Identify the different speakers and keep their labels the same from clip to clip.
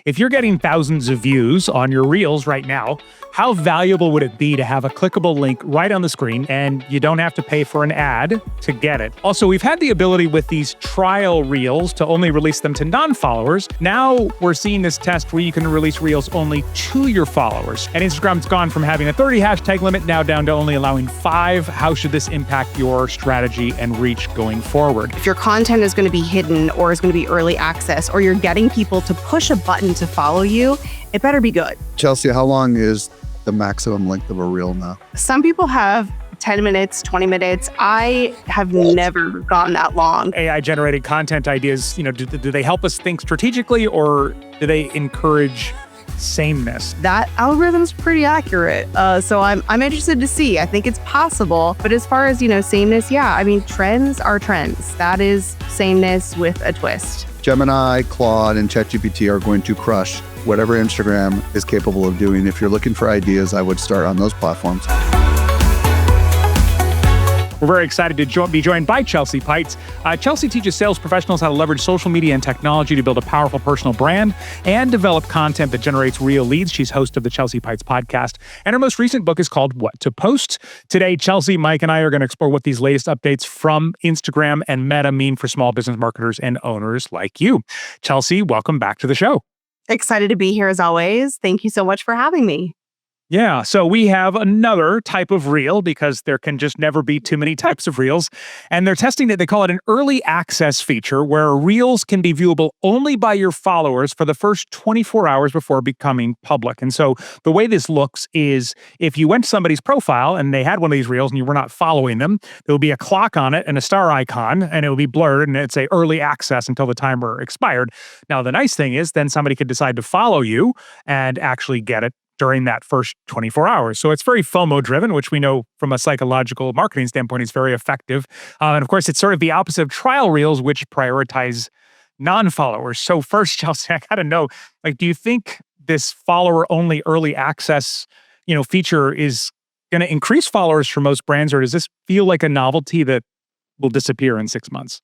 Speaker 1: If you're getting thousands of views on your Reels right now, how valuable would it be to have a clickable link right on the screen and you don't have to pay for an ad to get it? Also, we've had the ability with these trial Reels to only release them to non-followers. Now we're seeing this test where you can release Reels only to your followers. And Instagram's gone from having a 30 hashtag limit now down to only allowing 5. How should this impact your strategy and reach going forward?
Speaker 2: If your content is going to be hidden or is going to be early access, or you're getting people to push a button to follow you, it better be good.
Speaker 3: Chelsea, how long is the maximum length of a reel now?
Speaker 2: Some people have 10 minutes, 20 minutes. I have never gone that long.
Speaker 1: AI-generated content ideas, do they help us think strategically, or do they encourage sameness?
Speaker 2: That algorithm's pretty accurate. So I'm interested to see. I think it's possible. But as far as, sameness, trends are trends. That is sameness with a twist.
Speaker 3: Gemini, Claude, and ChatGPT are going to crush whatever Instagram is capable of doing. If you're looking for ideas, I would start on those platforms.
Speaker 1: We're very excited to be joined by Chelsea Peitz. Chelsea teaches sales professionals how to leverage social media and technology to build a powerful personal brand and develop content that generates real leads. She's host of the Chelsea Peitz podcast, and her most recent book is called What to Post. Today, Chelsea, Mike, and I are going to explore what these latest updates from Instagram and Meta mean for small business marketers and owners like you. Chelsea, welcome back to the show.
Speaker 2: Excited to be here as always. Thank you so much for having me.
Speaker 1: Yeah, so we have another type of reel because there can just never be too many types of reels. And they're testing it. They call it an early access feature where reels can be viewable only by your followers for the first 24 hours before becoming public. And so the way this looks is if you went to somebody's profile and they had one of these reels and you were not following them, there will be a clock on it and a star icon, and it will be blurred, and it'd say early access until the timer expired. Now, the nice thing is then somebody could decide to follow you and actually get it during that first 24 hours. So it's very FOMO driven, which we know from a psychological marketing standpoint is very effective. And of course, it's sort of the opposite of trial reels, which prioritize non-followers. So first, Chelsea, I got to know, do you think this follower-only early access, feature is going to increase followers for most brands, or does this feel like a novelty that will disappear in 6 months?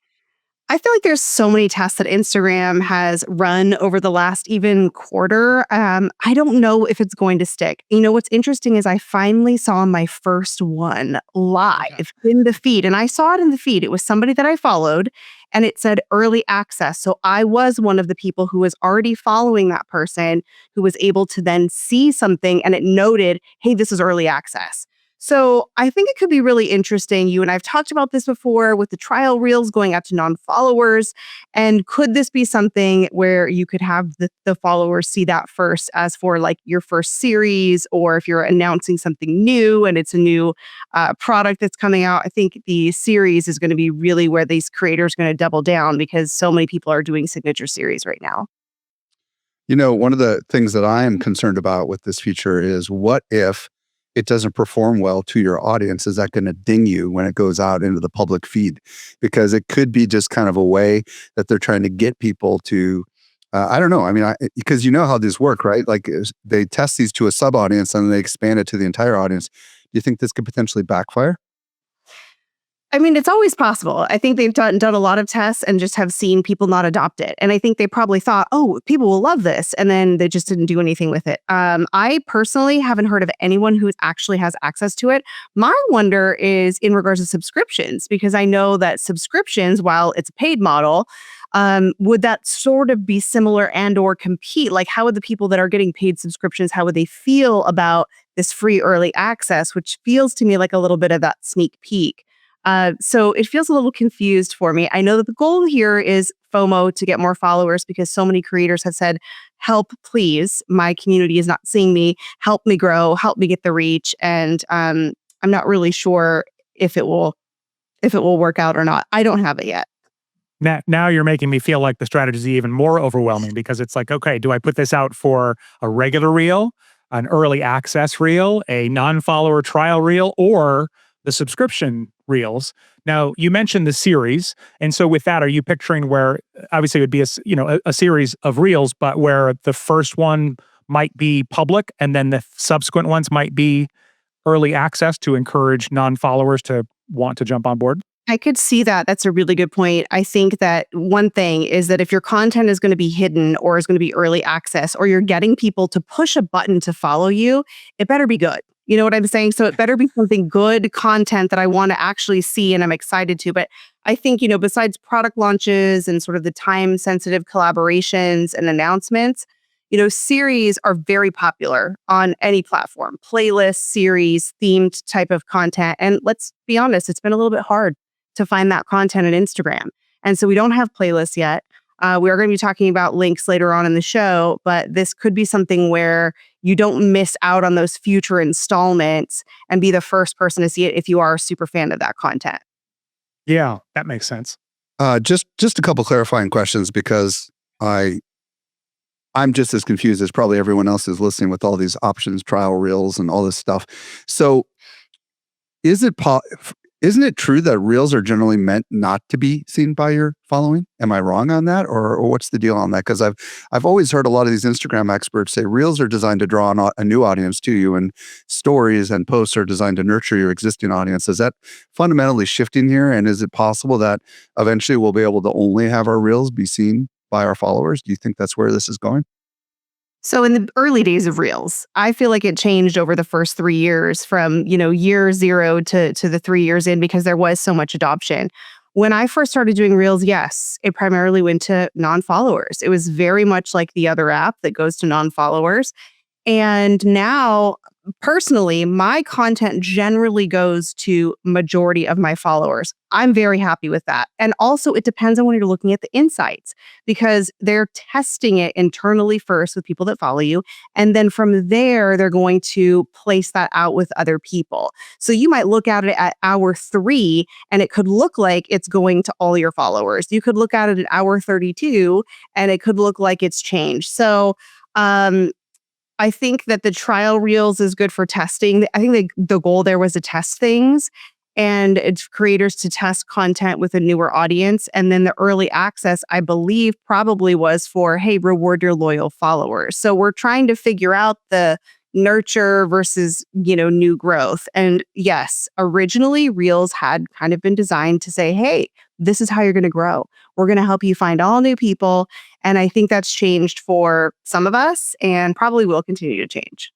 Speaker 2: I feel like there's so many tests that Instagram has run over the last even quarter. I don't know if it's going to stick. What's interesting is I finally saw my first one live in the feed, and I saw it in the feed. It was somebody that I followed, and it said early access. So I was one of the people who was already following that person who was able to then see something, and it noted, hey, this is early access. So I think it could be really interesting. You and I have talked about this before with the trial reels going out to non-followers. And could this be something where you could have the followers see that first as for your first series, or if you're announcing something new and it's a new product that's coming out? I think the series is going to be really where these creators are going to double down because so many people are doing signature series right now.
Speaker 3: One of the things that I am concerned about with this feature is what if it doesn't perform well to your audience? Is that going to ding you when it goes out into the public feed? Because it could be just kind of a way that they're trying to get people to, I don't know. Because you know how these work, right? They test these to a sub audience and then they expand it to the entire audience. Do you think this could potentially backfire?
Speaker 2: It's always possible. I think they've done a lot of tests and just have seen people not adopt it. And I think they probably thought, oh, people will love this. And then they just didn't do anything with it. I personally haven't heard of anyone who actually has access to it. My wonder is in regards to subscriptions, because I know that subscriptions, while it's a paid model, would that sort of be similar and or compete? How would the people that are getting paid subscriptions, how would they feel about this free early access, which feels to me like a little bit of that sneak peek? So it feels a little confused for me. I know that the goal here is FOMO, to get more followers, because so many creators have said, help, please. My community is not seeing me. Help me grow. Help me get the reach. And I'm not really sure if it will work out or not. I don't have it yet.
Speaker 1: Now you're making me feel like the strategy is even more overwhelming, because it's okay, do I put this out for a regular reel, an early access reel, a non-follower trial reel, or the subscription reels? Now, you mentioned the series. And so with that, are you picturing where obviously it would be a series of reels, but where the first one might be public and then the subsequent ones might be early access to encourage non-followers to want to jump on board?
Speaker 2: I could see that. That's a really good point. I think that one thing is that if your content is going to be hidden or is going to be early access, or you're getting people to push a button to follow you, it better be good. You know what I'm saying? So it better be something good content that I want to actually see and I'm excited to. But I think, besides product launches and sort of the time sensitive collaborations and announcements, series are very popular on any platform, playlists, series, themed type of content. And let's be honest, it's been a little bit hard to find that content on Instagram. And so we don't have playlists yet. We are going to be talking about links later on in the show, but this could be something where you don't miss out on those future installments and be the first person to see it if you are a super fan of that content.
Speaker 1: Yeah, that makes sense.
Speaker 3: Just a couple clarifying questions because I'm just as confused as probably everyone else is listening with all these options, trial reels, and all this stuff. So, isn't it true that reels are generally meant not to be seen by your following? Am I wrong on that, or what's the deal on that? Because I've always heard a lot of these Instagram experts say reels are designed to draw a new audience to you, and stories and posts are designed to nurture your existing audience. Is that fundamentally shifting here? And is it possible that eventually we'll be able to only have our reels be seen by our followers? Do you think that's where this is going?
Speaker 2: So in the early days of Reels, I feel like it changed over the first 3 years from, year zero to the 3 years in because there was so much adoption. When I first started doing Reels, yes, it primarily went to non-followers. It was very much like the other app that goes to non-followers. And now, personally, my content generally goes to majority of my followers. I'm very happy with that. And also, it depends on when you're looking at the insights because they're testing it internally first with people that follow you. And then from there, they're going to place that out with other people. So you might look at it at hour 3 and it could look like it's going to all your followers. You could look at it at hour 32 and it could look like it's changed. So, I think that the trial reels is good for testing. I think the goal there was to test things and it's creators to test content with a newer audience. And then the early access, I believe, probably was for, hey, reward your loyal followers. So we're trying to figure out the nurture versus, new growth. And yes, originally Reels had kind of been designed to say, hey, this is how you're going to grow. We're going to help you find all new people. And I think that's changed for some of us and probably will continue to change.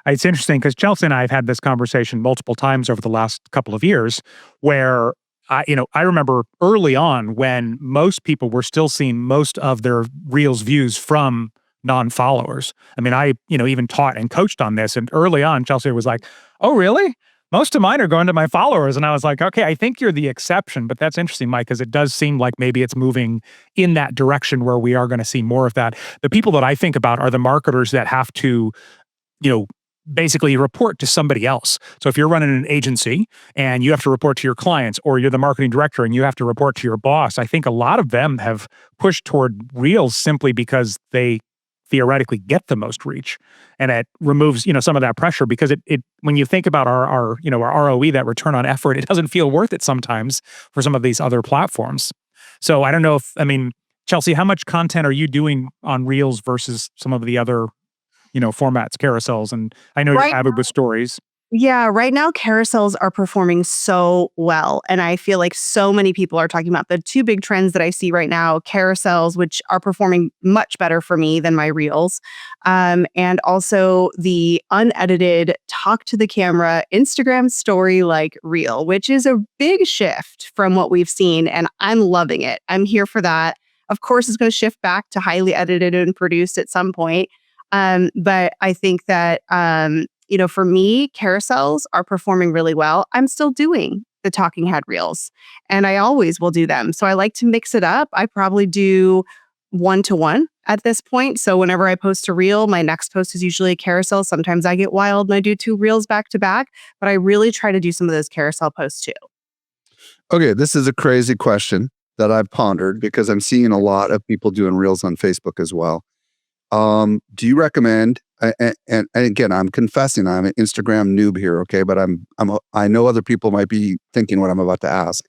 Speaker 1: It's interesting because Chelsea and I have had this conversation multiple times over the last couple of years where I remember early on when most people were still seeing most of their Reels views from non-followers. I mean, I even taught and coached on this. And early on, Chelsea was like, oh, really? Most of mine are going to my followers. And I was like, okay, I think you're the exception. But that's interesting, Mike, because it does seem like maybe it's moving in that direction where we are going to see more of that. The people that I think about are the marketers that have to, basically report to somebody else. So if you're running an agency and you have to report to your clients, or you're the marketing director and you have to report to your boss, I think a lot of them have pushed toward Reels simply because they theoretically get the most reach, and it removes some of that pressure because it when you think about our ROE, that return on effort, it doesn't feel worth it sometimes for some of these other platforms. So I don't know if Chelsea, how much content are you doing on Reels versus some of the other formats, carousels, and I know you're
Speaker 2: Right.
Speaker 1: avid with stories.
Speaker 2: Yeah, right now carousels are performing so well. And I feel like so many people are talking about the two big trends that I see right now, carousels, which are performing much better for me than my reels. And also the unedited talk to the camera Instagram story like reel, which is a big shift from what we've seen. And I'm loving it. I'm here for that. Of course, it's going to shift back to highly edited and produced at some point. But I think that, for me, carousels are performing really well. I'm still doing the talking head reels and I always will do them. So I like to mix it up. I probably do 1-to-1 at this point. So whenever I post a reel, my next post is usually a carousel. Sometimes I get wild and I do 2 reels back to back, but I really try to do some of those carousel posts too.
Speaker 3: Okay, this is a crazy question that I've pondered because I'm seeing a lot of people doing reels on Facebook as well. Do you recommend? And again, I'm confessing I'm an Instagram noob here, okay? But I know other people might be thinking what I'm about to ask.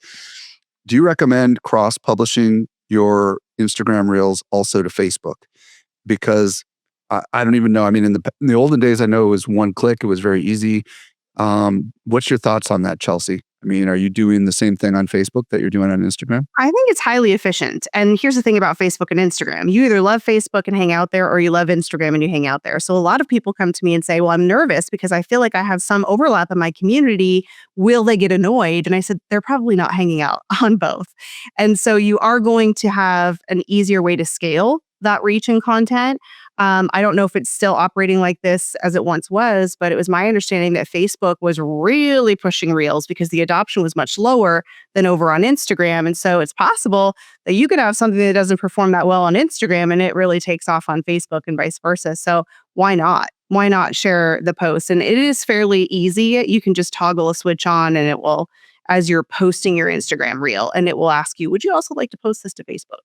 Speaker 3: Do you recommend cross-publishing your Instagram reels also to Facebook? Because I don't even know. I mean, in the olden days, I know it was one click. It was very easy. What's your thoughts on that, Chelsea? I mean, are you doing the same thing on Facebook that you're doing on Instagram?
Speaker 2: I think it's highly efficient. And here's the thing about Facebook and Instagram. You either love Facebook and hang out there, or you love Instagram and you hang out there. So a lot of people come to me and say, well, I'm nervous because I feel like I have some overlap in my community. Will they get annoyed? And I said, they're probably not hanging out on both. And so you are going to have an easier way to scale that reach and content. I don't know if it's still operating like this as it once was, but it was my understanding that Facebook was really pushing Reels because the adoption was much lower than over on Instagram. And so it's possible that you could have something that doesn't perform that well on Instagram and it really takes off on Facebook and vice versa. So why not? Why not share the post? And it is fairly easy. You can just toggle a switch on and it will, as you're posting your Instagram reel, and it will ask you, would you also like to post this to Facebook?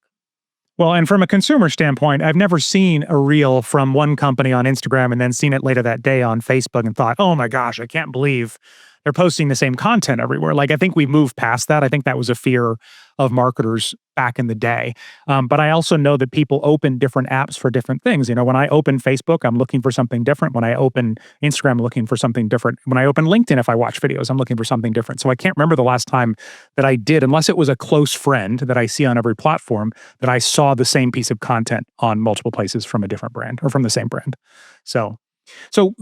Speaker 1: Well, and from a consumer standpoint, I've never seen a reel from one company on Instagram and then seen it later that day on Facebook and thought, oh my gosh, I can't believe they're posting the same content everywhere. Like, I think we moved past that. I think that was a fear of marketers back in the day. But I also know that people open different apps for different things. You know, when I open Facebook, I'm looking for something different. When I open Instagram, I'm looking for something different. When I open LinkedIn, if I watch videos, I'm looking for something different. So I can't remember the last time that I did, unless it was a close friend that I see on every platform, that I saw the same piece of content on multiple places from a different brand or from the same brand. So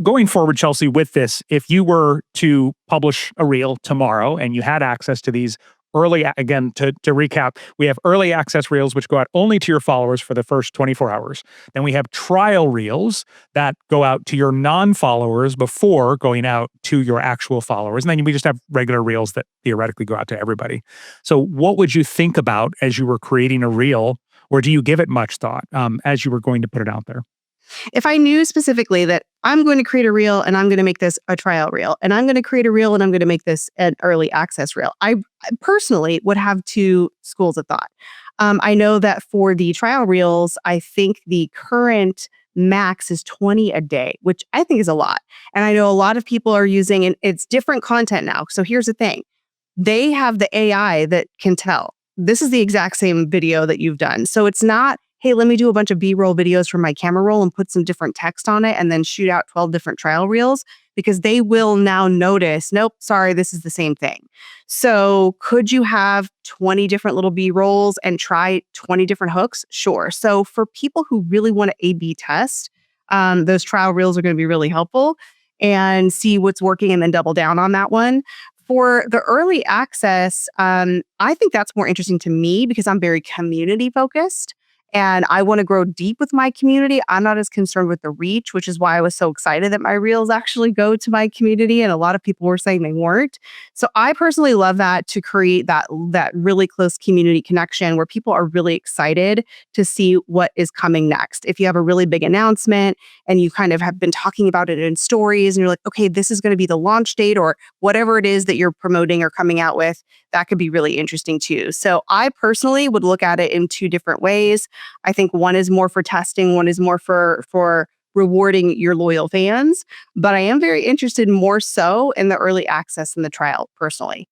Speaker 1: going forward, Chelsea, with this, if you were to publish a reel tomorrow and you had access to these again, to recap, we have early access reels, which go out only to your followers for the first 24 hours. Then we have trial reels that go out to your non-followers before going out to your actual followers. And then we just have regular reels that theoretically go out to everybody. So what would you think about as you were creating a reel, or do you give it much thought as you were going to put it out there?
Speaker 2: If I knew specifically that I'm going to create a reel and I'm going to make this a trial reel, and I'm going to create a reel and I'm going to make this an early access reel, I personally would have two schools of thought. I know that for the trial reels, I think the current max is 20 a day, which I think is a lot. And I know a lot of people are using, and it's different content now. So here's the thing. They have the AI that can tell. This is the exact same video that you've done. So it's not, hey, let me do a bunch of B-roll videos from my camera roll and put some different text on it and then shoot out 12 different trial reels, because they will now notice, nope, sorry, this is the same thing. So could you have 20 different little B-rolls and try 20 different hooks? Sure. So for people who really want to A/B test, those trial reels are going to be really helpful, and see what's working and then double down on that one. For the early access, I think that's more interesting to me because I'm very community focused. And I want to grow deep with my community. I'm not as concerned with the reach, which is why I was so excited that my reels actually go to my community. And a lot of people were saying they weren't. So I personally love that, to create that really close community connection where people are really excited to see what is coming next. If you have a really big announcement and you kind of have been talking about it in stories and you're like, okay, this is going to be the launch date or whatever it is that you're promoting or coming out with, that could be really interesting too. So I personally would look at it in two different ways. I think one is more for testing, one is more for rewarding your loyal fans. But I am very interested more so in the early access and the trial personally.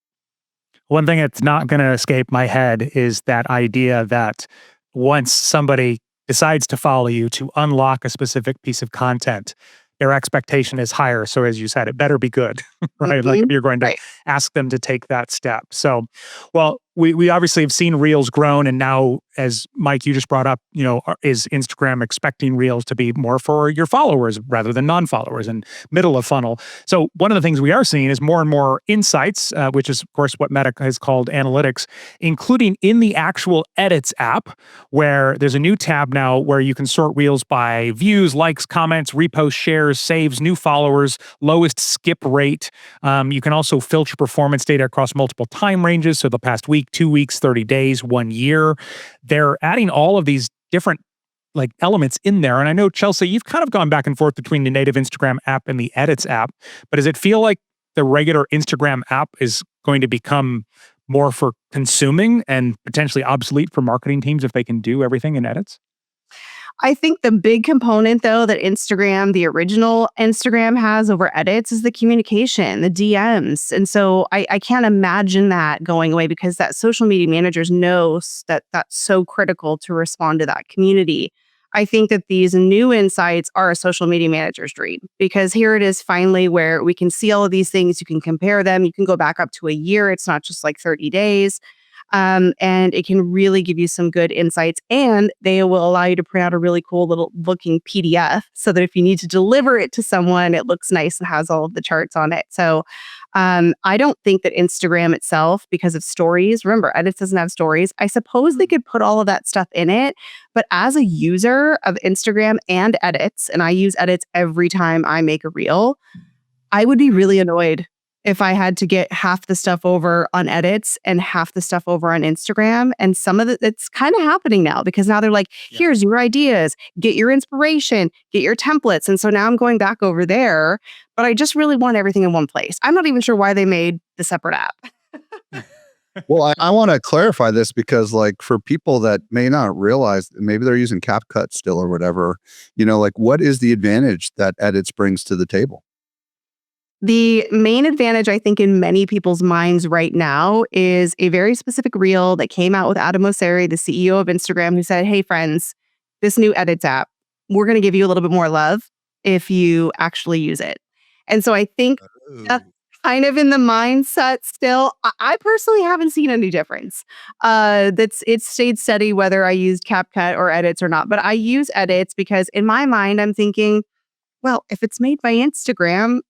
Speaker 1: One thing that's not going to escape my head is that idea that once somebody decides to follow you to unlock a specific piece of content, their expectation is higher. So as you said, it better be good, right? Like if you're going to ask them to take that step. So, well, we obviously have seen Reels grown, and now, as Mike, you just brought up, is Instagram expecting Reels to be more for your followers rather than non-followers and middle of funnel? So one of the things we are seeing is more and more insights, which is, of course, what Meta has called analytics, including in the actual Edits app, where there's a new tab now where you can sort Reels by views, likes, comments, reposts, shares, saves, new followers, lowest skip rate. You can also filter performance data across multiple time ranges. So the past week, 2 weeks, 30 days, 1 year. They're adding all of these different elements in there. And I know, Chelsea, you've kind of gone back and forth between the native Instagram app and the Edits app, but does it feel like the regular Instagram app is going to become more for consuming and potentially obsolete for marketing teams if they can do everything in Edits?
Speaker 2: I think the big component, though, that Instagram, the original Instagram, has over Edits is the communication, the DMs. And so I can't imagine that going away, because that social media managers knows that that's so critical to respond to that community. I think that these new insights are a social media manager's dream, because here it is finally where we can see all of these things. You can compare them. You can go back up to a year. It's not just like 30 days. And it can really give you some good insights. And they will allow you to print out a really cool little looking PDF so that if you need to deliver it to someone, it looks nice and has all of the charts on it. So I don't think that Instagram itself, because of stories, remember, Edits doesn't have stories. I suppose they could put all of that stuff in it. But as a user of Instagram and Edits, and I use Edits every time I make a reel, I would be really annoyed if I had to get half the stuff over on Edits and half the stuff over on Instagram. And some of it's kind of happening now, because now they're like, here's your ideas, get your inspiration, get your templates. And so now I'm going back over there, but I just really want everything in one place. I'm not even sure why they made the separate app.
Speaker 3: Well, I want to clarify this because, like, for people that may not realize, maybe they're using CapCut still or whatever, like, what is the advantage that Edits brings to the table?
Speaker 2: The main advantage, I think, in many people's minds right now is a very specific reel that came out with Adam Mosseri, the CEO of Instagram, who said, hey, friends, this new Edits app, we're going to give you a little bit more love if you actually use it. And so I think that's kind of in the mindset still. I personally haven't seen any difference. It's stayed steady whether I used CapCut or Edits or not. But I use Edits because in my mind, I'm thinking, well, if it's made by Instagram,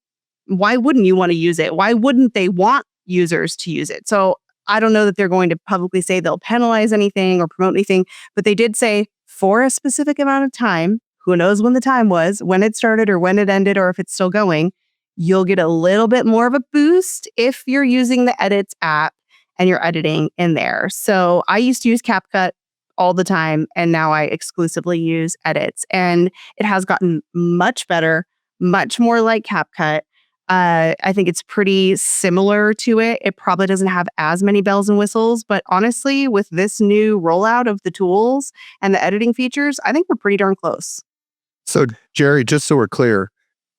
Speaker 2: why wouldn't you want to use it? Why wouldn't they want users to use it? So I don't know that they're going to publicly say they'll penalize anything or promote anything, but they did say for a specific amount of time, who knows when the time was, when it started or when it ended, or if it's still going, you'll get a little bit more of a boost if you're using the Edits app and you're editing in there. So I used to use CapCut all the time, and now I exclusively use Edits. And it has gotten much better, much more like CapCut. I think it's pretty similar to it. It probably doesn't have as many bells and whistles, but honestly, with this new rollout of the tools and the editing features, I think we're pretty darn close.
Speaker 3: So, Jerry, just so we're clear,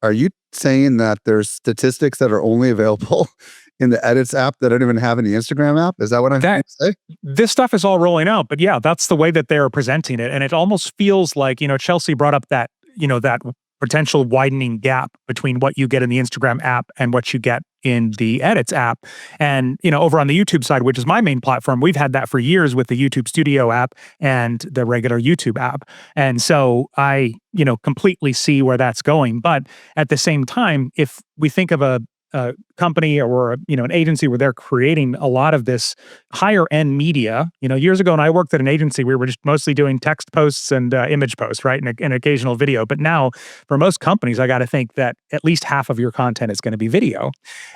Speaker 3: are you saying that there's statistics that are only available in the Edits app that don't even have in the Instagram app? Is that what I'm trying to say?
Speaker 1: This stuff is all rolling out, but yeah, that's the way that they're presenting it. And it almost feels like, Chelsea brought up that, that potential widening gap between what you get in the Instagram app and what you get in the Edits app. And, over on the YouTube side, which is my main platform, we've had that for years with the YouTube Studio app and the regular YouTube app. And so I, completely see where that's going. But at the same time, if we think of a company or an agency where they're creating a lot of this higher end media. Years ago when I worked at an agency, we were just mostly doing text posts and image posts, right, and an occasional video. But now, for most companies, I got to think that at least half of your content is going to be video,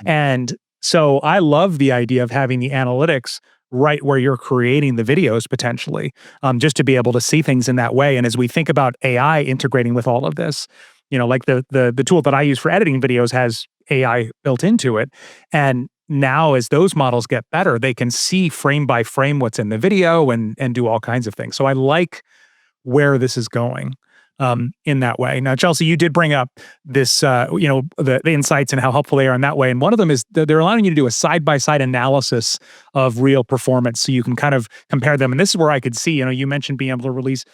Speaker 1: and so I love the idea of having the analytics right where you're creating the videos potentially, just to be able to see things in that way. And as we think about AI integrating with all of this, like the tool that I use for editing videos has AI built into it. And now as those models get better, they can see frame by frame what's in the video and do all kinds of things. So I like where this is going in that way. Now, Chelsea, you did bring up this, the insights and how helpful they are in that way. And one of them is they're allowing you to do a side-by-side analysis of real performance so you can kind of compare them. And this is where I could see, you mentioned being able to release,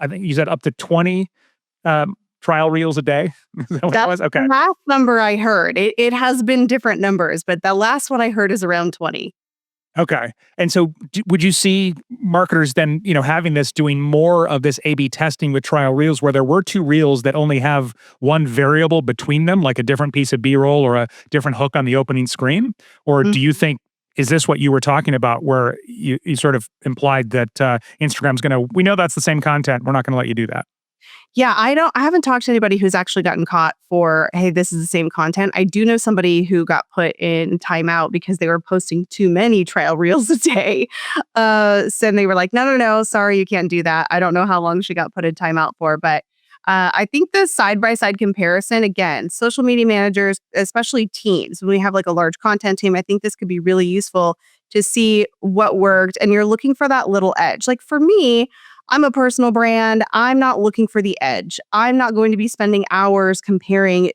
Speaker 1: I think you said up to 20 trial reels a day? Is that what it was? Okay.
Speaker 2: The last number I heard. It has been different numbers, but the last one I heard is around 20.
Speaker 1: Okay. And so would you see marketers then, having this, doing more of this A/B testing with trial reels where there were two reels that only have one variable between them, like a different piece of B-roll or a different hook on the opening screen? Or do you think, is this what you were talking about where you sort of implied that Instagram's we know that's the same content, we're not going to let you do that?
Speaker 2: Yeah, I haven't talked to anybody who's actually gotten caught for, hey, this is the same content. I do know somebody who got put in timeout because they were posting too many trial reels a day. So they were like, no, sorry, you can't do that. I don't know how long she got put in timeout for, but I think the side-by-side comparison, again, social media managers, especially teams, when we have like a large content team, I think this could be really useful to see what worked. And you're looking for that little edge. Like for me, I'm a personal brand. I'm not looking for the edge. I'm not going to be spending hours comparing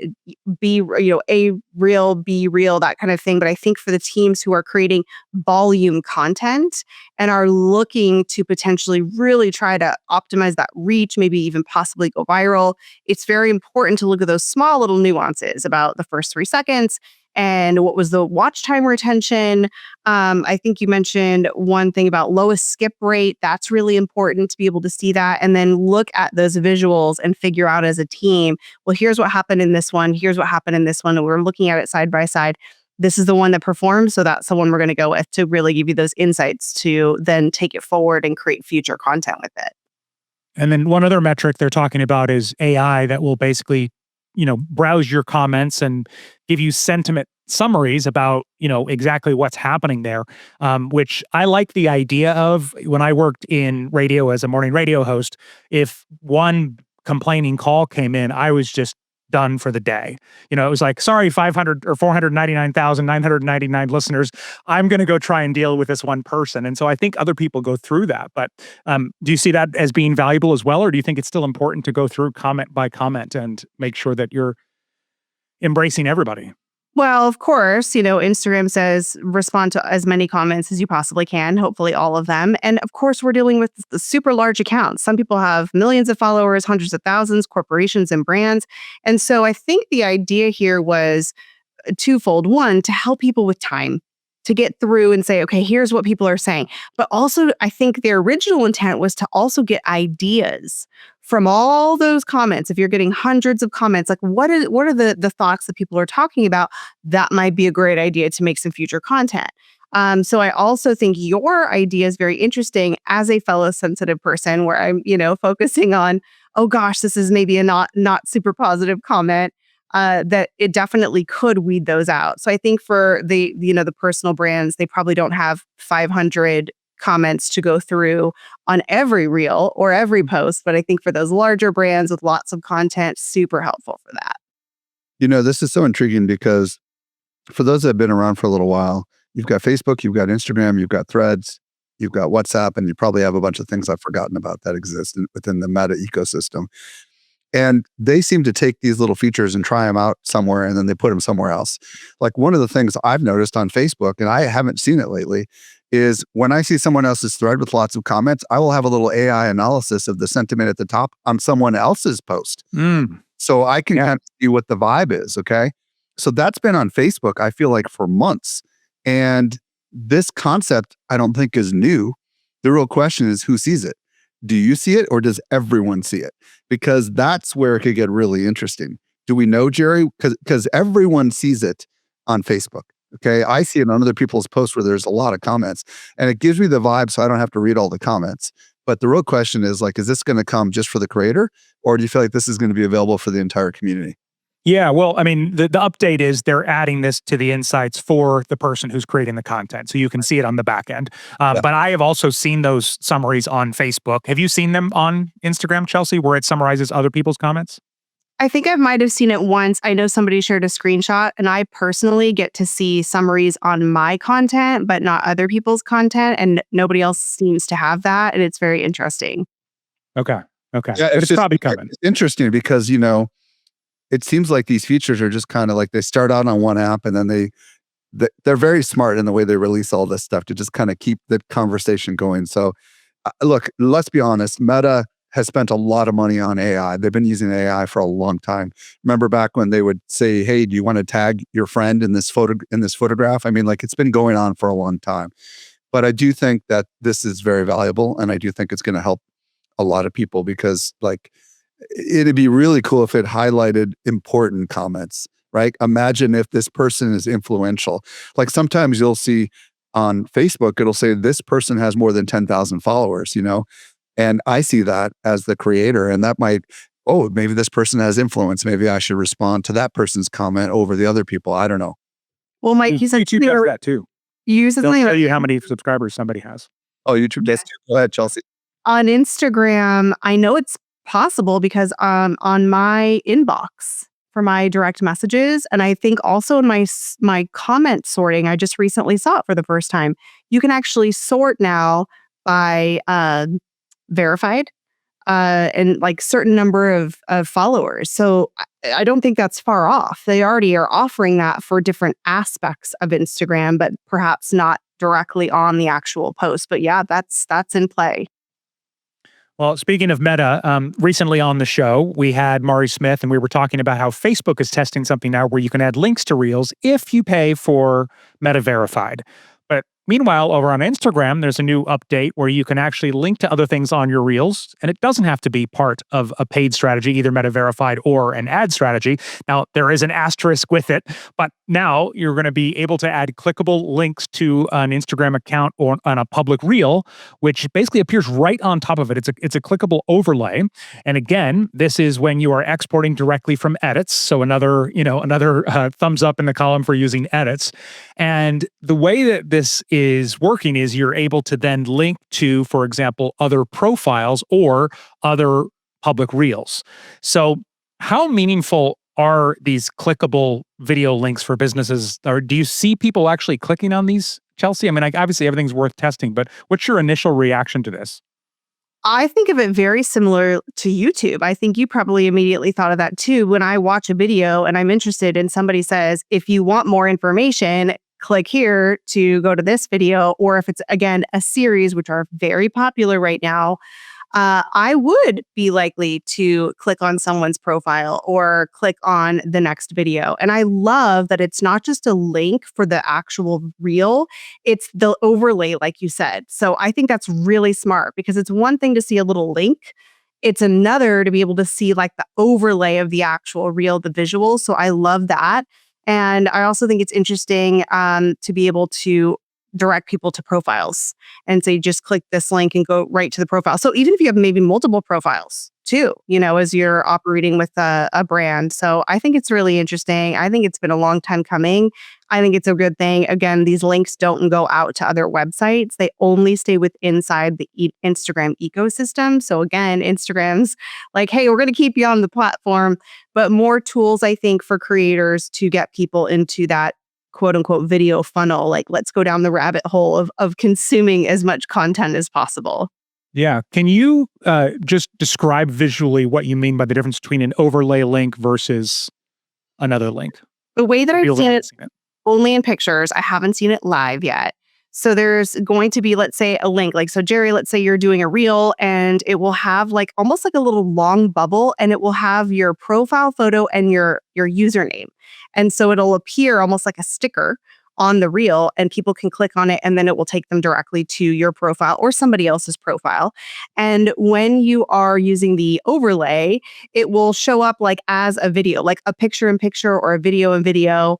Speaker 2: A reel, B reel, that kind of thing. But I think for the teams who are creating volume content and are looking to potentially really try to optimize that reach, maybe even possibly go viral, it's very important to look at those small little nuances about the first 3 seconds and what was the watch time retention. I think you mentioned one thing about lowest skip rate. That's really important to be able to see that and then look at those visuals and figure out as a team, well, here's what happened in this one. Here's what happened in this one. And we're looking at it side by side. This is the one that performed. So that's the one we're going to go with to really give you those insights to then take it forward and create future content with it.
Speaker 1: And then one other metric they're talking about is AI that will basically, browse your comments and give you sentiment summaries about, exactly what's happening there, which I like the idea of. When I worked in radio as a morning radio host, if one complaining call came in, I was just done for the day. It was like, sorry, 500 or 499,999 listeners. I'm going to go try and deal with this one person. And so I think other people go through that. But do you see that as being valuable as well? Or do you think it's still important to go through comment by comment and make sure that you're embracing everybody?
Speaker 2: Well, of course, Instagram says respond to as many comments as you possibly can, hopefully all of them. And of course, we're dealing with the super large accounts. Some people have millions of followers, hundreds of thousands, corporations and brands. And so I think the idea here was twofold. One, to help people with time, to get through and say, okay, here's what people are saying. But also, I think their original intent was to also get ideas from all those comments. If you're getting hundreds of comments, like what are the thoughts that people are talking about? That might be a great idea to make some future content. So I also think your idea is very interesting as a fellow sensitive person where I'm, focusing on, oh gosh, this is maybe a not super positive comment. That it definitely could weed those out. So I think for the personal brands, they probably don't have 500 comments to go through on every reel or every post. But I think for those larger brands with lots of content, super helpful for that.
Speaker 3: This is so intriguing because for those that have been around for a little while, you've got Facebook, you've got Instagram, you've got Threads, you've got WhatsApp, and you probably have a bunch of things I've forgotten about that exist within the Meta ecosystem. And they seem to take these little features and try them out somewhere, and then they put them somewhere else. Like one of the things I've noticed on Facebook, and I haven't seen it lately, is when I see someone else's thread with lots of comments, I will have a little AI analysis of the sentiment at the top on someone else's post. So I can kind of see what the vibe is, okay? So that's been on Facebook, I feel like, for months. And this concept, I don't think is new. The real question is who sees it? Do you see it or does everyone see it? Because that's where it could get really interesting. Do we know, Jerry? Because everyone sees it on Facebook. Okay. I see it on other people's posts where there's a lot of comments and it gives me the vibe so I don't have to read all the comments. But the real question is is this going to come just for the creator or do you feel like this is going to be available for the entire community?
Speaker 1: Yeah, well, I mean, the update is they're adding this to the insights for the person who's creating the content. So you can see it on the back end. But I have also seen those summaries on Facebook. Have you seen them on Instagram, Chelsea, where it summarizes other people's comments?
Speaker 2: I think I might have seen it once. I know somebody shared a screenshot, and I personally get to see summaries on my content, but not other people's content. And nobody else seems to have that. And it's very interesting.
Speaker 1: Okay.
Speaker 3: Yeah,
Speaker 1: it's probably coming.
Speaker 3: It's interesting because, it seems like these features are just kind of like they start out on one app and then they're very smart in the way they release all this stuff to just kind of keep the conversation going. So look, let's be honest, Meta has spent a lot of money on AI. They've been using AI for a long time. Remember back when they would say, hey, do you want to tag your friend in this photograph? I mean, it's been going on for a long time. But I do think that this is very valuable and I do think it's going to help a lot of people because it'd be really cool if it highlighted important comments, right? Imagine if this person is influential. Sometimes you'll see on Facebook, it'll say this person has more than 10,000 followers, and I see that as the creator and that might, maybe this person has influence. Maybe I should respond to that person's comment over the other people. I don't know.
Speaker 2: Well, Mike, you said
Speaker 1: YouTube does that too.
Speaker 2: You said
Speaker 1: They'll
Speaker 2: something
Speaker 1: tell you how many subscribers somebody has.
Speaker 3: Oh, YouTube does too. Go ahead, Chelsea.
Speaker 2: On Instagram, I know it's possible because on my inbox for my direct messages, and I think also in my comment sorting, I just recently saw it for the first time. You can actually sort now by verified and like certain number of followers. So I don't think that's far off. They already are offering that for different aspects of Instagram, but perhaps not directly on the actual post. But yeah, that's in play.
Speaker 1: Well, speaking of Meta, recently on the show, we had Mari Smith, and we were talking about how Facebook is testing something now where you can add links to Reels if you pay for Meta Verified. But meanwhile, over on Instagram, there's a new update where you can actually link to other things on your Reels, and it doesn't have to be part of a paid strategy, either Meta Verified or an ad strategy. Now, there is an asterisk with it, but now you're going to be able to add clickable links to an Instagram account or on a public Reel, which basically appears right on top of it. It's a clickable overlay. And again, this is when you are exporting directly from edits. So another thumbs up in the column for using edits. And the way that this is working is you're able to then link to, for example, other profiles or other public Reels. So how meaningful are these clickable video links for businesses? Or do you see people actually clicking on these, Chelsea? I mean, obviously everything's worth testing, but what's your initial reaction to this?
Speaker 2: I think of it very similar to YouTube. I think you probably immediately thought of that too. When I watch a video and I'm interested and somebody says, if you want more information, click here to go to this video. Or if it's, again, a series, which are very popular right now, I would be likely to click on someone's profile or click on the next video. And I love that it's not just a link for the actual reel, it's the overlay, like you said. So I think that's really smart because it's one thing to see a little link. It's another to be able to see like the overlay of the actual reel, the visuals. So I love that. And I also think it's interesting to be able to direct people to profiles and say, just click this link and go right to the profile. So even if you have maybe multiple profiles too, as you're operating with a brand. So I think it's really interesting. I think it's been a long time coming. I think it's a good thing. Again, these links don't go out to other websites. They only stay inside the Instagram ecosystem. So again, Instagram's like, hey, we're going to keep you on the platform, but more tools, I think, for creators to get people into that quote unquote video funnel. Like, let's go down the rabbit hole of consuming as much content as possible.
Speaker 1: Yeah. Can you just describe visually what you mean by the difference between an overlay link versus another link?
Speaker 2: The way that I've seen it only in pictures, I haven't seen it live yet. So there's going to be, let's say, a link. Like, so Jerry, let's say you're doing a reel and it will have like almost like a little long bubble and it will have your profile photo and your username. And so it'll appear almost like a sticker on the reel and people can click on it and then it will take them directly to your profile or somebody else's profile. And when you are using the overlay, it will show up like as a video, like a picture in picture or a video in video,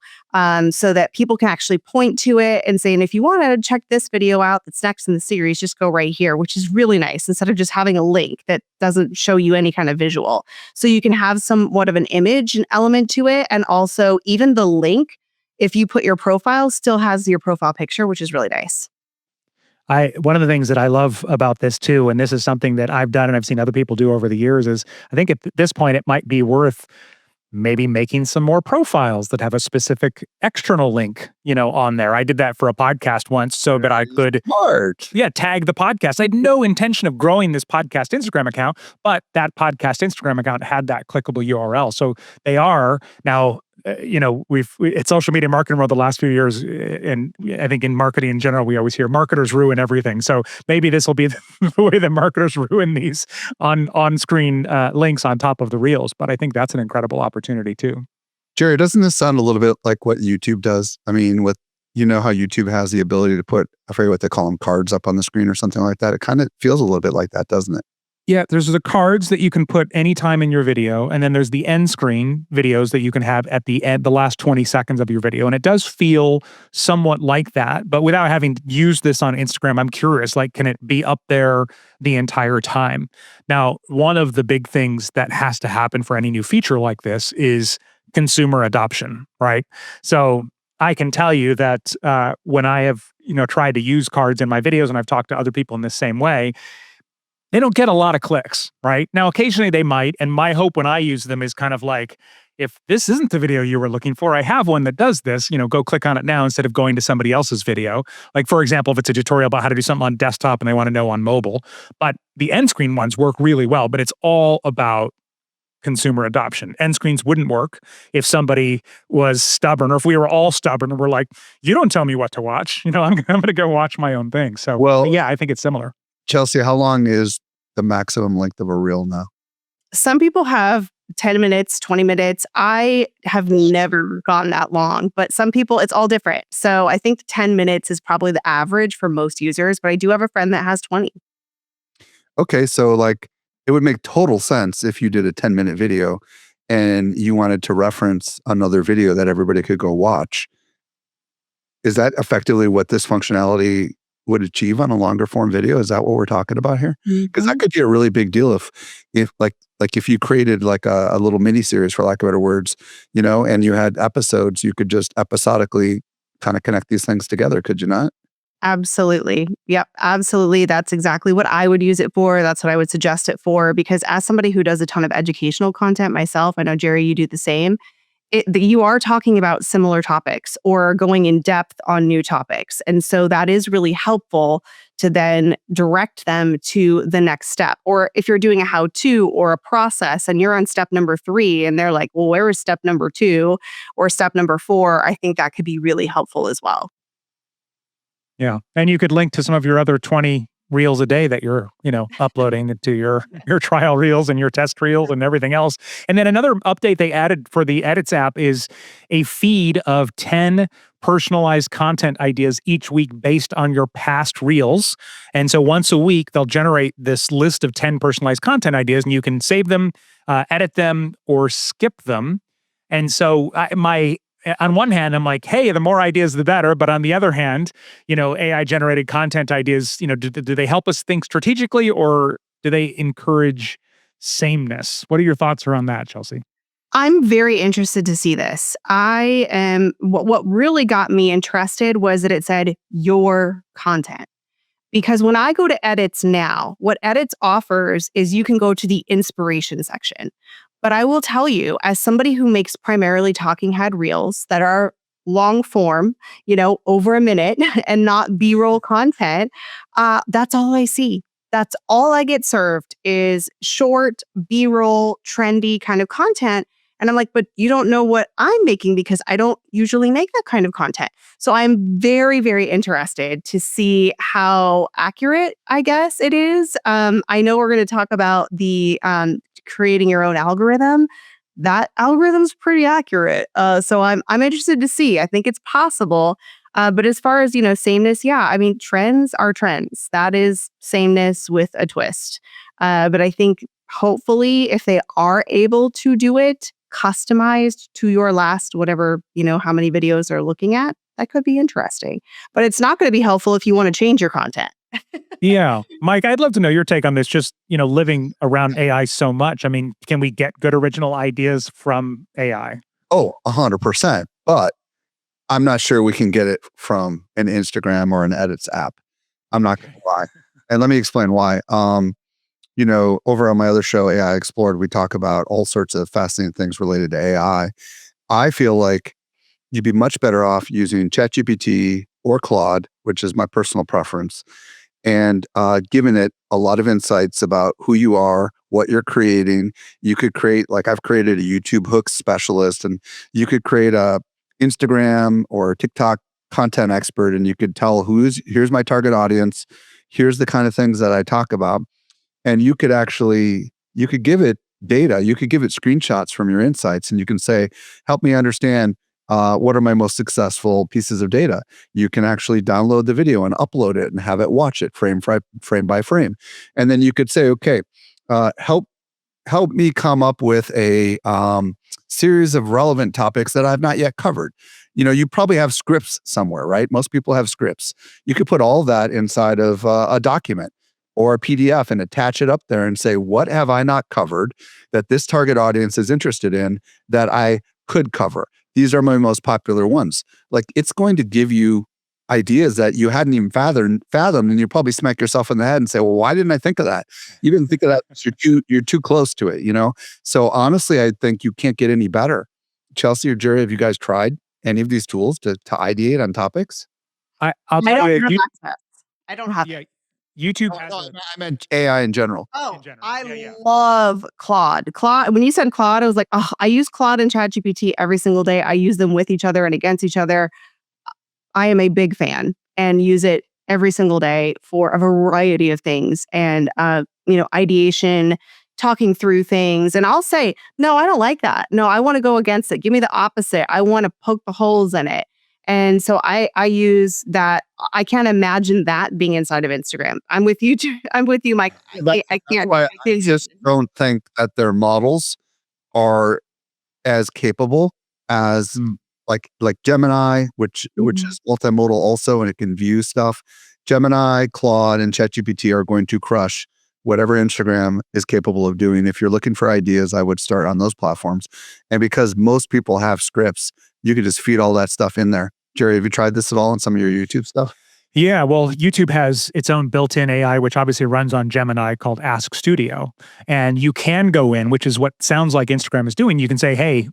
Speaker 2: so that people can actually point to it and say, and if you want to check this video out that's next in the series, just go right here, which is really nice instead of just having a link that doesn't show you any kind of visual. So you can have somewhat of an image and element to it. And also even the link, if you put your profile, still has your profile picture, which is really nice.
Speaker 1: One of the things that I love about this too, and this is something that I've done and I've seen other people do over the years, is I think at this point it might be worth maybe making some more profiles that have a specific external link, on there. I did that for a podcast once so that I could tag the podcast. I had no intention of growing this podcast Instagram account, but that podcast Instagram account had that clickable URL. So they are now, it's social media marketing world the last few years, and I think in marketing in general, we always hear marketers ruin everything. So maybe this will be the way that marketers ruin these on-screen links on top of the reels. But I think that's an incredible opportunity too.
Speaker 3: Jerry, doesn't this sound a little bit like what YouTube does? I mean, how YouTube has the ability to put, I forget what they call them, cards up on the screen or something like that. It kind of feels a little bit like that, doesn't it?
Speaker 1: Yeah, there's the cards that you can put anytime in your video, and then there's the end screen videos that you can have at the end, the last 20 seconds of your video. And it does feel somewhat like that, but without having used this on Instagram, I'm curious, like, can it be up there the entire time? Now, one of the big things that has to happen for any new feature like this is consumer adoption, right? So I can tell you that when I have, tried to use cards in my videos, and I've talked to other people in the same way, they don't get a lot of clicks, right? Now, occasionally they might, and my hope when I use them is kind of like, if this isn't the video you were looking for, I have one that does this, go click on it now instead of going to somebody else's video. Like, for example, if it's a tutorial about how to do something on desktop and they want to know on mobile. But the end screen ones work really well, but it's all about consumer adoption. End screens wouldn't work if somebody was stubborn, or if we were all stubborn and we're like, you don't tell me what to watch. I'm going to go watch my own thing. So,
Speaker 3: Well,
Speaker 1: yeah, I think it's similar.
Speaker 3: Chelsea, how long is the maximum length of a reel now?
Speaker 2: Some people have 10 minutes, 20 minutes. I have never gone that long, but some people, it's all different. So I think 10 minutes is probably the average for most users, but I do have a friend that has 20.
Speaker 3: Okay, so like it would make total sense if you did a 10-minute video and you wanted to reference another video that everybody could go watch. Is that effectively what this functionality would achieve on a longer form video? Is that what we're talking about here? Because that could be a really big deal if if you created like a little mini series, for lack of better words, and you had episodes, you could just episodically kind of connect these things together, could you not?
Speaker 2: Absolutely. Yep, absolutely. That's exactly what I would use it for. That's what I would suggest it for. Because as somebody who does a ton of educational content myself, I know, Jerry, you do the same. You are talking about similar topics or going in depth on new topics. And so that is really helpful to then direct them to the next step. Or if you're doing a how-to or a process and you're on step number 3 and they're like, well, where is step number 2 or step number 4? I think that could be really helpful as well.
Speaker 1: Yeah. And you could link to some of your other 20 reels a day that you're, uploading to your trial reels and your test reels and everything else. And then another update they added for the Edits app is a feed of 10 personalized content ideas each week based on your past reels. And so once a week, they'll generate this list of 10 personalized content ideas and you can save them, edit them, or skip them. And so on one hand, I'm like, hey, the more ideas, the better. But on the other hand, AI generated content ideas, do they help us think strategically or do they encourage sameness? What are your thoughts around that, Chelsea?
Speaker 2: I'm very interested to see this. What really got me interested was that it said your content. Because when I go to Edits now, what Edits offers is you can go to the inspiration section. But I will tell you, as somebody who makes primarily talking head reels that are long form, over a minute and not B-roll content, that's all I see. That's all I get served is short, B-roll, trendy kind of content. And I'm like, but you don't know what I'm making because I don't usually make that kind of content. So I'm very, very interested to see how accurate, I guess, it is. I know we're going to talk about the creating your own algorithm. That algorithm's pretty accurate. So I'm interested to see. I think it's possible. But as far as, sameness, yeah, I mean, trends are trends. That is sameness with a twist. But I think hopefully if they are able to do it customized to your last, whatever, how many videos they're looking at, that could be interesting. But it's not going to be helpful if you want to change your content.
Speaker 1: Yeah. Mike, I'd love to know your take on this, just, living around AI so much. I mean, can we get good original ideas from AI?
Speaker 3: Oh, 100%. But I'm not sure we can get it from an Instagram or an Edits app. I'm not going to lie. And let me explain why. Over on my other show, AI Explored, we talk about all sorts of fascinating things related to AI. I feel like you'd be much better off using ChatGPT or Claude, which is my personal preference, and giving it a lot of insights about who you are, what you're creating. You could create, like I've created a YouTube hook specialist, and you could create a Instagram or TikTok content expert, and you could tell here's my target audience, here's the kind of things that I talk about. And you could give it data, you could give it screenshots from your insights, and you can say, help me understand what are my most successful pieces of data. You can actually download the video and upload it and have it watch it frame by frame. And then you could say, okay, help me come up with a series of relevant topics that I've not yet covered. You probably have scripts somewhere, right? Most people have scripts. You could put all that inside of a document or a PDF and attach it up there and say, what have I not covered that this target audience is interested in that I could cover? These are my most popular ones. Like, it's going to give you ideas that you hadn't even fathomed, and you probably smack yourself in the head and say, well, why didn't I think of that? You didn't think of that because you're too close to it, you know? So honestly, I think you can't get any better. Chelsea or Jerry, have you guys tried any of these tools to ideate on topics?
Speaker 1: I'll
Speaker 2: I
Speaker 1: tell
Speaker 2: don't
Speaker 1: you,
Speaker 2: have access. I don't have
Speaker 1: yeah,
Speaker 2: it.
Speaker 1: YouTube
Speaker 3: Oh,
Speaker 1: has
Speaker 3: no,
Speaker 1: a,
Speaker 3: I meant AI in general.
Speaker 2: Oh,
Speaker 1: in general.
Speaker 2: I
Speaker 1: Yeah.
Speaker 2: love Claude. Claude, when you said Claude, I was like, oh, I use Claude and ChatGPT every single day. I use them with each other and against each other. I am a big fan and use it every single day for a variety of things and ideation, talking through things. And I'll say, no, I don't like that. No, I want to go against it. Give me the opposite. I want to poke the holes in it. And so I use that. I can't imagine that being inside of Instagram. I'm with you. I'm with you, Mike. I
Speaker 3: That's
Speaker 2: can't.
Speaker 3: why
Speaker 2: I
Speaker 3: I
Speaker 2: can't
Speaker 3: just don't think that their models are as capable as like Gemini, which is multimodal also, and it can view stuff. Gemini, Claude, and ChatGPT are going to crush whatever Instagram is capable of doing. If you're looking for ideas, I would start on those platforms. And because most people have scripts, you could just feed all that stuff in there. Jerry, have you tried this at all on some of your YouTube stuff?
Speaker 1: Yeah, well, YouTube has its own built-in AI, which obviously runs on Gemini called Ask Studio. And you can go in, which is what sounds like Instagram is doing. You can say, hey,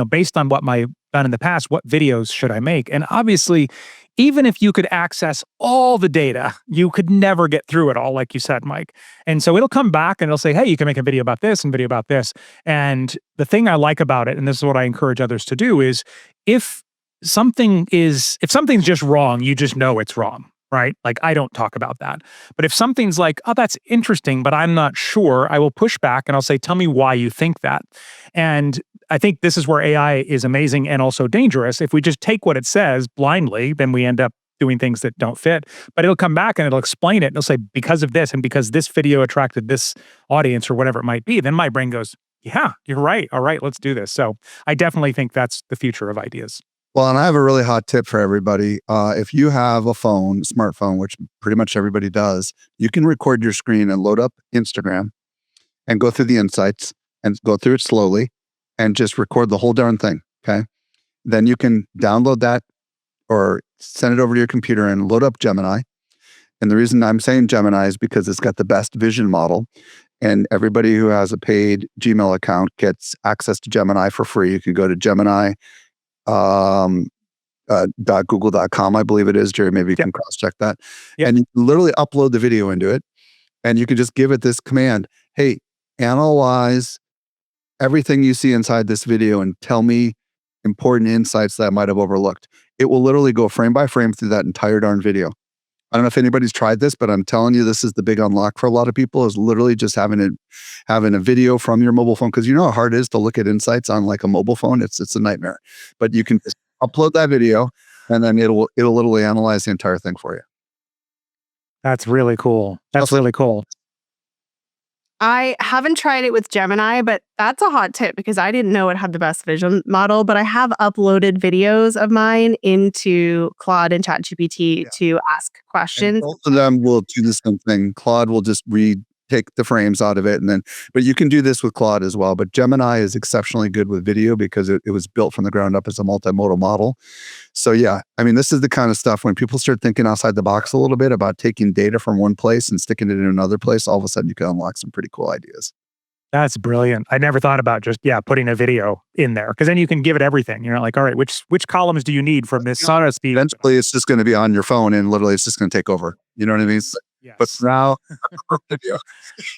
Speaker 1: based on what I've done in the past, what videos should I make? And obviously, even if you could access all the data, you could never get through it all, like you said, Mike. And so it'll come back and it'll say, hey, you can make a video about this and video about this. And the thing I like about it, and this is what I encourage others to do, is if something's just wrong, you just know it's wrong, right? Like I don't talk about that. But if something's like, oh, that's interesting, but I'm not sure, I will push back and I'll say, tell me why you think that. And I think this is where AI is amazing and also dangerous. If we just take what it says blindly, then we end up doing things that don't fit. But it'll come back and it'll explain it. And it'll say, because of this and because this video attracted this audience or whatever it might be, then my brain goes, yeah, you're right. All right, let's do this. So I definitely think that's the future of ideas.
Speaker 3: Well, and I have a really hot tip for everybody. If you have a smartphone, which pretty much everybody does, you can record your screen and load up Instagram and go through the insights and go through it slowly and just record the whole darn thing. Okay. Then you can download that or send it over to your computer and load up Gemini. And the reason I'm saying Gemini is because it's got the best vision model. And everybody who has a paid Gmail account gets access to Gemini for free. You can go to Gemini .google.com, I believe it is. Jerry, maybe you can cross-check that.
Speaker 1: Yep.
Speaker 3: And you can literally upload the video into it, and you can just give it this command. Hey, analyze everything you see inside this video and tell me important insights that I might have overlooked. It will literally go frame by frame through that entire darn video. I don't know if anybody's tried this, but I'm telling you, this is the big unlock for a lot of people, is literally just having a video from your mobile phone. Because you know how hard it is to look at insights on like a mobile phone. It's a nightmare. But you can just upload that video, and then it'll literally analyze the entire thing for you.
Speaker 1: That's really cool. That's really cool.
Speaker 2: I haven't tried it with Gemini, but that's a hot tip because I didn't know it had the best vision model, but I have uploaded videos of mine into Claude and ChatGPT to ask
Speaker 3: And
Speaker 2: questions.
Speaker 3: both of them will do the same thing. Claude will just take the frames out of it, but you can do this with Claude as well. But Gemini is exceptionally good with video because it was built from the ground up as a multimodal model. So yeah, I mean, this is the kind of stuff when people start thinking outside the box a little bit about taking data from one place and sticking it in another place, all of a sudden you can unlock some pretty cool ideas.
Speaker 1: That's brilliant. I never thought about just putting a video in there, because then you can give it everything. You're like, all right, which columns do you need from this sonnet speed?
Speaker 3: Eventually, it's just going to be on your phone, and literally, it's just going to take over. You know what I mean?
Speaker 1: Yes.
Speaker 3: But now, video.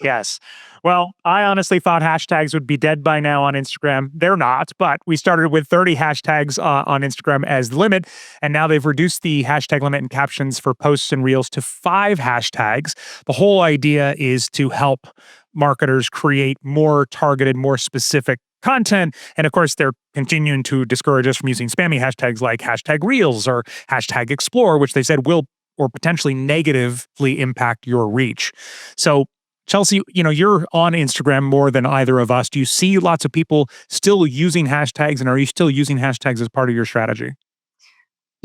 Speaker 1: Yes. Well, I honestly thought hashtags would be dead by now on Instagram. They're not, but we started with 30 hashtags on Instagram as the limit, and now they've reduced the hashtag limit and captions for posts and reels to 5 hashtags. The whole idea is to help marketers create more targeted, more specific content. And of course, they're continuing to discourage us from using spammy hashtags like hashtag reels or hashtag explore, which they said will or potentially negatively impact your reach. So Chelsea, you're on Instagram more than either of us. Do you see lots of people still using hashtags, and are you still using hashtags as part of your strategy?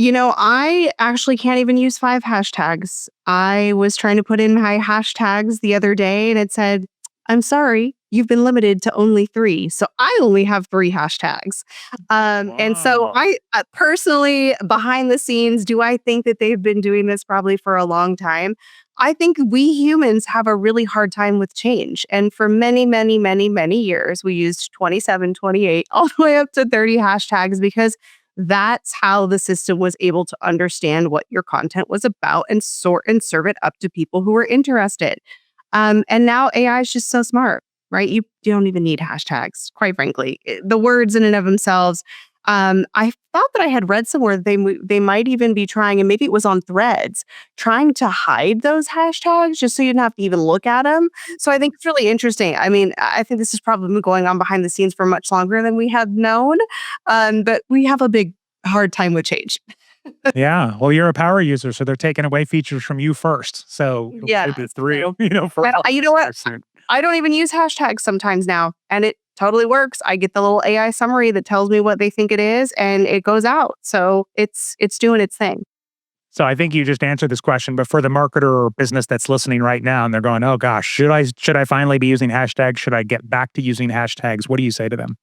Speaker 2: I actually can't even use 5 hashtags. I was trying to put in my hashtags the other day and it said, I'm sorry, you've been limited to only 3. So I only have 3 hashtags. And so
Speaker 1: Wow.
Speaker 2: I personally, behind the scenes, do I think that they've been doing this probably for a long time? I think we humans have a really hard time with change. And for many, many, many, many years, we used 27, 28, all the way up to 30 hashtags because that's how the system was able to understand what your content was about and sort and serve it up to people who were interested. And now AI is just so smart, right? You don't even need hashtags, quite frankly. The words in and of themselves. I thought that I had read somewhere that they might even be trying, and maybe it was on Threads, trying to hide those hashtags just so you didn't have to even look at them. So I think it's really interesting. I mean, I think this has probably been going on behind the scenes for much longer than we had known, but we have a big hard time with change.
Speaker 1: Yeah. Well, you're a power user, so they're taking away features from you first. So it'll
Speaker 2: Yeah.
Speaker 1: be three, for
Speaker 2: You know what?
Speaker 1: soon.
Speaker 2: I don't even use hashtags sometimes now, and it totally works. I get the little AI summary that tells me what they think it is, and it goes out. So it's doing its thing.
Speaker 1: So I think you just answered this question, but for the marketer or business that's listening right now and they're going, "Oh gosh, should I finally be using hashtags? Should I get back to using hashtags?" What do you say to them?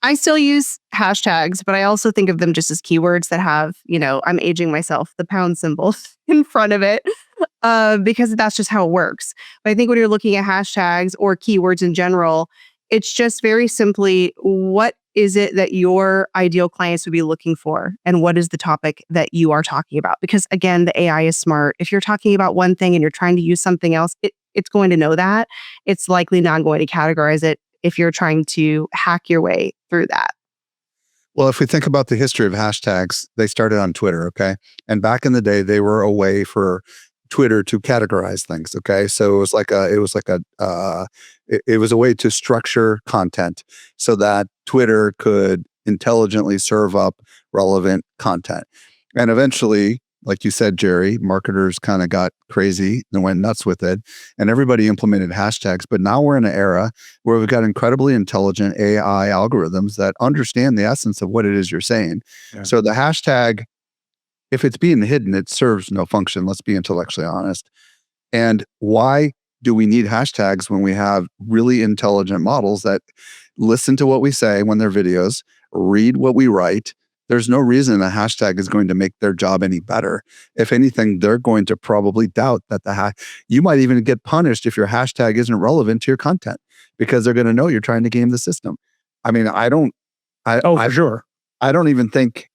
Speaker 2: I still use hashtags, but I also think of them just as keywords that have, I'm aging myself, the pound symbol in front of it, because that's just how it works. But I think when you're looking at hashtags or keywords in general, it's just very simply what is it that your ideal clients would be looking for? And what is the topic that you are talking about? Because again, the AI is smart. If you're talking about one thing and you're trying to use something else, it's going to know that. It's likely not going to categorize it if you're trying to hack your way through that.
Speaker 3: Well, if we think about the history of hashtags, they started on Twitter, okay? And back in the day, they were a way for Twitter to categorize things, okay? So it was a way to structure content so that Twitter could intelligently serve up relevant content. And eventually, like you said, Jerry, marketers kind of got crazy and went nuts with it, and everybody implemented hashtags. But now we're in an era where we've got incredibly intelligent AI algorithms that understand the essence of what it is you're saying.
Speaker 1: Yeah.
Speaker 3: So the hashtag, if it's being hidden, it serves no function. Let's be intellectually honest. And why do we need hashtags when we have really intelligent models that listen to what we say when they're videos, read what we write? There's no reason a hashtag is going to make their job any better. If anything, they're going to probably doubt that you might even get punished if your hashtag isn't relevant to your content because they're going to know you're trying to game the system. I mean,
Speaker 1: For sure.
Speaker 3: I don't even think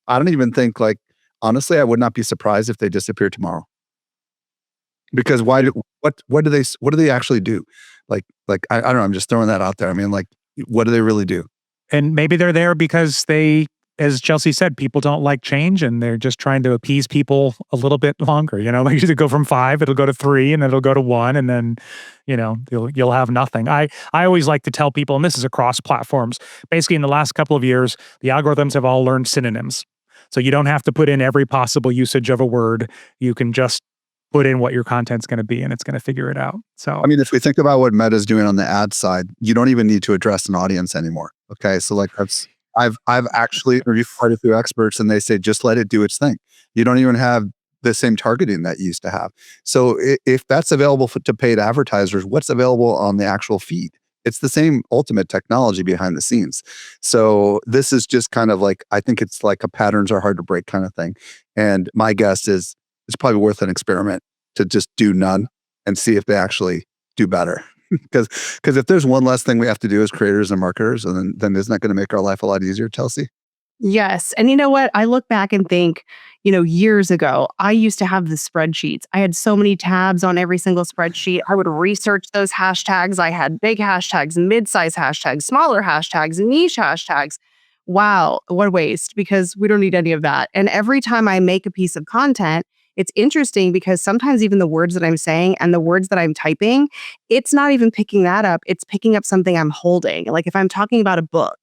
Speaker 3: like, honestly, I would not be surprised if they disappear tomorrow. Because what do they actually do? Like I don't know, I'm just throwing that out there. I mean, like, what do they really do?
Speaker 1: And maybe they're there because as Chelsea said, people don't like change and they're just trying to appease people a little bit longer. Like you go from 5, it'll go to 3, and then it'll go to 1, and then, you'll have nothing. I always like to tell people, and this is across platforms, basically in the last couple of years, the algorithms have all learned synonyms. So you don't have to put in every possible usage of a word. You can just put in what your content's going to be and it's going to figure it out. So,
Speaker 3: I mean, if we think about what Meta's doing on the ad side, you don't even need to address an audience anymore. Okay. So like I've actually interviewed quite a few experts and they say, just let it do its thing. You don't even have the same targeting that you used to have. So if that's available to paid advertisers, what's available on the actual feed? It's the same ultimate technology behind the scenes. So this is just kind of like, I think it's like a patterns are hard to break kind of thing. And my guess is it's probably worth an experiment to just do none and see if they actually do better. Because if there's one less thing we have to do as creators and marketers, and then isn't that going to make our life a lot easier, Chelsea?
Speaker 2: Yes. And you know what? I look back and think, years ago, I used to have the spreadsheets. I had so many tabs on every single spreadsheet. I would research those hashtags. I had big hashtags, mid-size hashtags, smaller hashtags, niche hashtags. Wow, what a waste, because we don't need any of that. And every time I make a piece of content, it's interesting because sometimes even the words that I'm saying and the words that I'm typing, it's not even picking that up. It's picking up something I'm holding. Like if I'm talking about a book,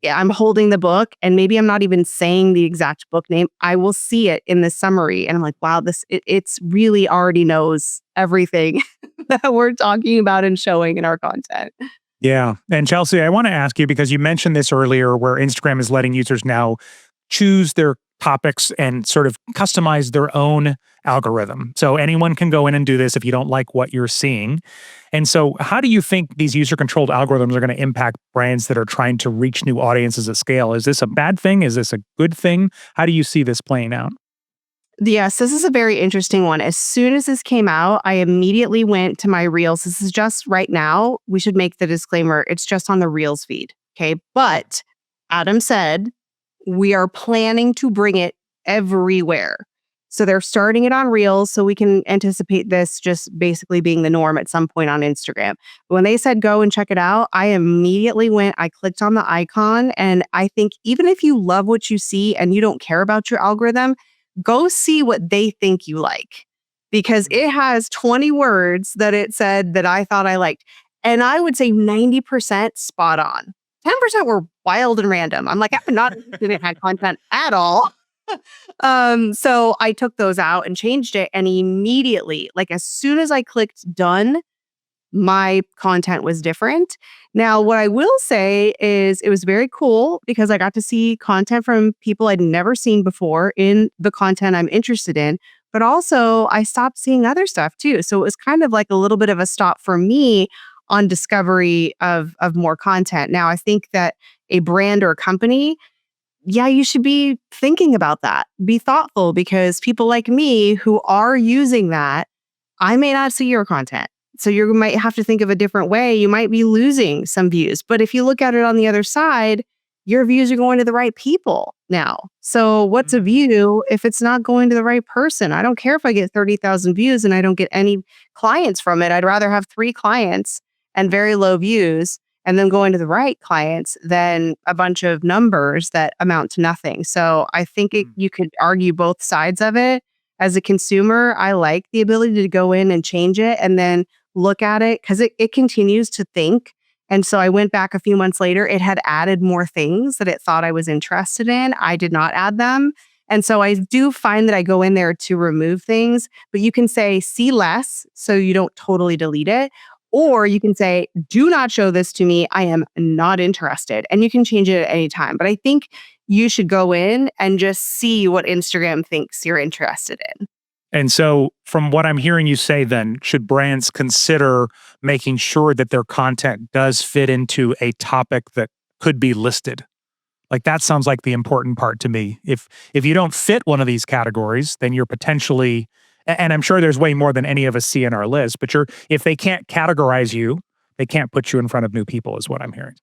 Speaker 2: yeah, I'm holding the book and maybe I'm not even saying the exact book name. I will see it in the summary and I'm like, wow, it's really already knows everything that we're talking about and showing in our content.
Speaker 1: yeah. And Chelsea, I want to ask you, because you mentioned this earlier, where Instagram is letting users now choose their topics and sort of customize their own algorithm. So anyone can go in and do this if you don't like what you're seeing. And so, how do you think these user controlled algorithms are going to impact brands that are trying to reach new audiences at scale? Is this a bad thing? Is this a good thing? How do you see this playing out?
Speaker 2: Yes, this is a very interesting one. As soon as this came out, I immediately went to my Reels. This is just right now. We should make the disclaimer. It's just on the Reels feed. Okay. But Adam said we are planning to bring it everywhere. So they're starting it on Reels so we can anticipate this just basically being the norm at some point on Instagram. But when they said go and check it out, I immediately went, I clicked on the icon. And I think even if you love what you see and you don't care about your algorithm, go see what they think you like, because it has 20 words that it said that I thought I liked. And I would say 90% spot on. 10% were wild and random. I'm like, I'm not interested in that content at all. So I took those out and changed it. And immediately, like as soon as I clicked done, my content was different. Now, what I will say is it was very cool because I got to see content from people I'd never seen before in the content I'm interested in, but also I stopped seeing other stuff too. So it was kind of like a little bit of a stop for me on discovery of more content. Now, I think that a brand or a company, yeah, you should be thinking about that. Be thoughtful, because people like me who are using that, I may not see your content. So you might have to think of a different way. You might be losing some views. But if you look at it on the other side, your views are going to the right people now. So what's a view if it's not going to the right person? I don't care if I get 30,000 views and I don't get any clients from it. I'd rather have 3 clients and very low views and then going to the right clients than a bunch of numbers that amount to nothing. So I think you could argue both sides of it. As a consumer, I like the ability to go in and change it and then look at it, because it continues to think. And so I went back a few months later. It had added more things that it thought I was interested in. I did not add them. And so I do find that I go in there to remove things, but you can say see less so you don't totally delete it. Or you can say, do not show this to me. I am not interested. And you can change it at any time. But I think you should go in and just see what Instagram thinks you're interested in.
Speaker 1: And so, from what I'm hearing you say, then, should brands consider making sure that their content does fit into a topic that could be listed? Like, that sounds like the important part to me. If you don't fit one of these categories, then you're potentially, and I'm sure there's way more than any of us see in our list, but if they can't categorize you, they can't put you in front of new people, is what I'm hearing.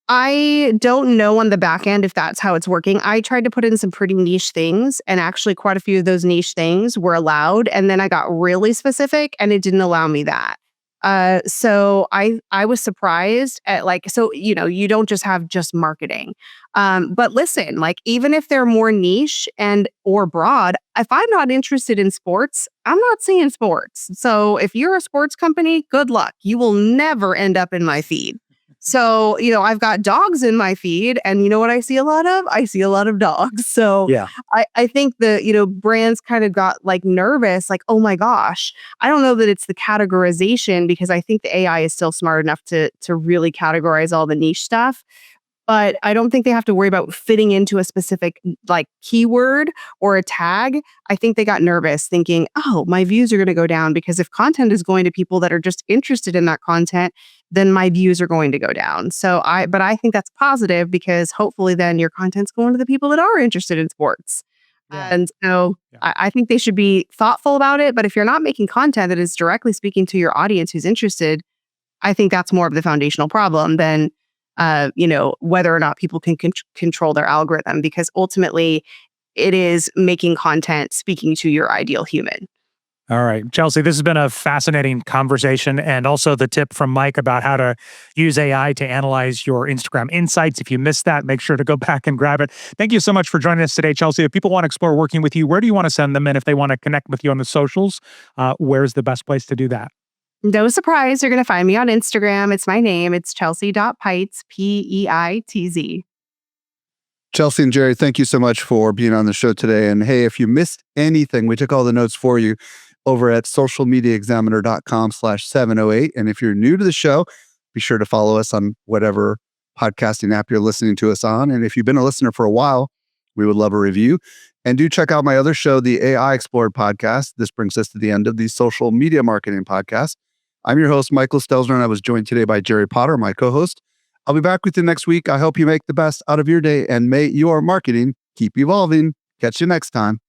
Speaker 2: I don't know on the back end if that's how it's working. I tried to put in some pretty niche things, and actually quite a few of those niche things were allowed. And then I got really specific and it didn't allow me that. So I was surprised at so, you don't just have just marketing. But listen, like even if they're more niche and or broad, if I'm not interested in sports, I'm not seeing sports. So if you're a sports company, good luck. You will never end up in my feed. So, I've got dogs in my feed, and you know what I see a lot of? I see a lot of dogs. So
Speaker 1: Yeah.
Speaker 2: I think the, brands kind of got nervous, like, oh my gosh. I don't know that it's the categorization, because I think the AI is still smart enough to really categorize all the niche stuff. But I don't think they have to worry about fitting into a specific keyword or a tag. I think they got nervous thinking, oh, my views are going to go down, because if content is going to people that are just interested in that content, then my views are going to go down. But I think that's positive, because hopefully then your content's going to the people that are interested in sports.
Speaker 1: Yeah.
Speaker 2: And so
Speaker 1: Yeah.
Speaker 2: I think they should be thoughtful about it. But if you're not making content that is directly speaking to your audience who's interested, I think that's more of the foundational problem than whether or not people can control their algorithm, because ultimately it is making content speaking to your ideal human.
Speaker 1: All right, Chelsea, this has been a fascinating conversation, and also the tip from Mike about how to use AI to analyze your Instagram insights. If you missed that, make sure to go back and grab it. Thank you so much for joining us today, Chelsea. If people want to explore working with you, where do you want to send them? And if they want to connect with you on the socials, where's the best place to do that?
Speaker 2: No surprise, you're going to find me on Instagram. It's my name. It's Chelsea.Peitz, Peitz.
Speaker 3: Chelsea and Jerry, thank you so much for being on the show today. And hey, if you missed anything, we took all the notes for you over at socialmediaexaminer.com/708. And if you're new to the show, be sure to follow us on whatever podcasting app you're listening to us on. And if you've been a listener for a while, We would love a review. And do check out my other show, the AI Explored podcast. This brings us to the end of the social media marketing podcast. I'm your host, Michael Stelzner, and I was joined today by Jerry Potter, my co-host. I'll be back with you next week. I hope you make the best out of your day, and may your marketing keep evolving. Catch you next time.